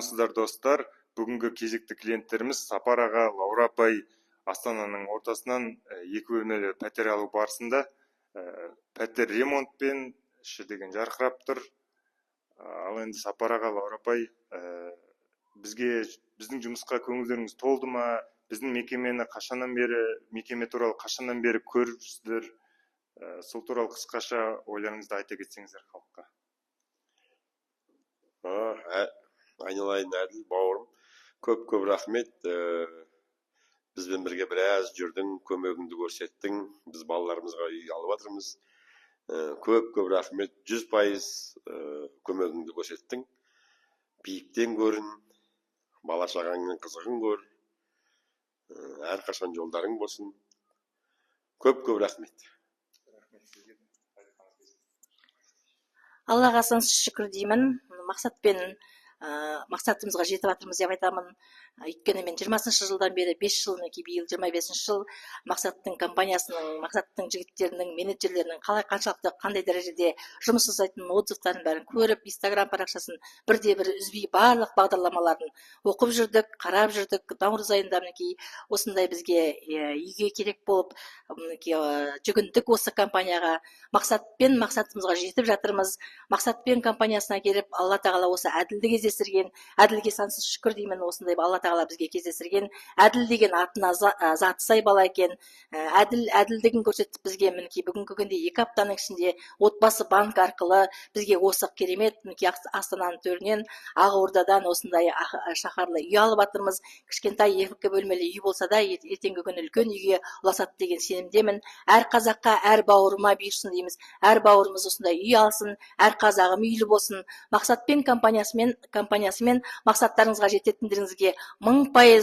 Саламатсыздар достар. Бүгінгі кезекті клиенттерimiz Сапар аға, Лаура апай Астананың ортасынан 2 бөлмелі пәтер алу барысында пәтер ремонтпен деген жарқырап тұр. Ал енді Сапар аға, Лаура апай, біздің жұмысқа көңілдеріңіз толды ма? Біздің мекеме туралы қашаннан бері көріпсіздер? Сол туралы қысқаша ойларыңызды айта кетсеңіздер халыққа. Айналайын Әділ бауырым, көп рахмет. Бізбен бірге біраз жүрдің, көмегіңді көрсеттің. Біз балаларымызға үй алып жатырмыз. Көп рахмет, 100% көмегіңді көрсеттің. Биіктен көрін, бала шағаңның қызығын көр. Әрқашан жолдарың болсын. Көп рахмет. Аллаға сансыз шүкір деймін. Мақсатымызға жетіп жатырмыз деп айтамын. Өйткені мен 20-шы жылдан бері 5 жыл, биыл 25-ші жыл Мақсаттың компаниясының, Мақсаттың жігіттерінің, менеджерлерінің қандай дәрежеде жұмыс жасайтынын, отзывтарын бәрін көріп, Instagram парақшасын бірде-бір үзбей барлық бағдарламаларын оқып жүрдік, қарап жүрдік. Наурыз айында осындай бізге үйге керек болып жүгіндік осы компанияға. Мақсатымызға жетіп жатырмыз. Мақсатпен компаниясына келіп, Алла тағала осы әділді кездестірген. Әділге сансыз шүкір деймін, осындай Алла тағала бізге кездестірген. Әділ деген атына заты сай бала екен. Әділдігін көрсетіп бізге бүгінгі күнде 2 аптаның ішінде отбасы банк арқылы бізге осы керемет Астананың төрінен, Ақордадан осындай шаһарлы үй алып жатырмыз. Кішкентай 2 бөлмелі үй болса да, ертеңгі күні үлкен үйге ұласады деген сенімдемін. Әр қазаққа, әр бауырыма бұйырсын дейміз. Әр бауырымыз осындай үй алсын, әр қазағым үйлі болсын. Мақсатпен компаниясымен мақсаттарыңызға жететіндеріңізге 1000%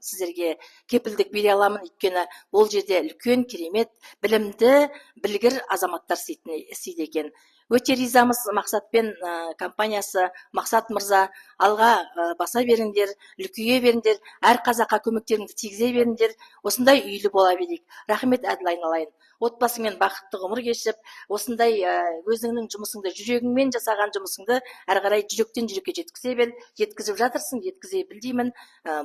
сіздерге кепілдік бере аламын. Өйткені ол жерде үлкен керемет білімді, білгір азаматтар істейді екен. Өте ризамыз Мақсатпен компаниясы. Мақсат мырза, алға баса беріңдер, үлкейе беріңдер, әр қазаққа көмектеріңді тигізе беріңдер. Осындай үйлі бола берейік. Рахмет Әділ, айналайын. Отбасыңмен бақытты ғұмыр кешіп, осындай өзіңнің жұмысыңды, жүрегіңмен жасаған жұмысыңды әрі қарай жүректен жүрекке жеткізе бер. Жеткізіп жатырсың, жеткізе біл деймін.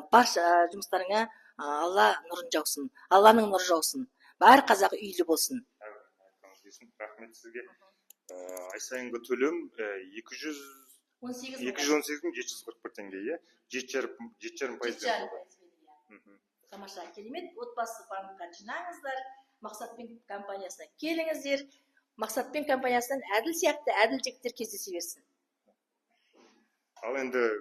Барша жұмыстарыңа Алла нұрын жаусын. Алланың нұры жаусын. Әр қазақ үйлі болсын. Рахмет сізге. Ай сайынғы төлем 218.741 теңге, 7,5%. Тамаша, керемет. Отбасы банкқа жинаңыздар. Мақсатпен компаниясына келіңіздер. Мақсатпен компаниясынан әділ сияқты әділ жігіттер кездесе берсін. Ал енді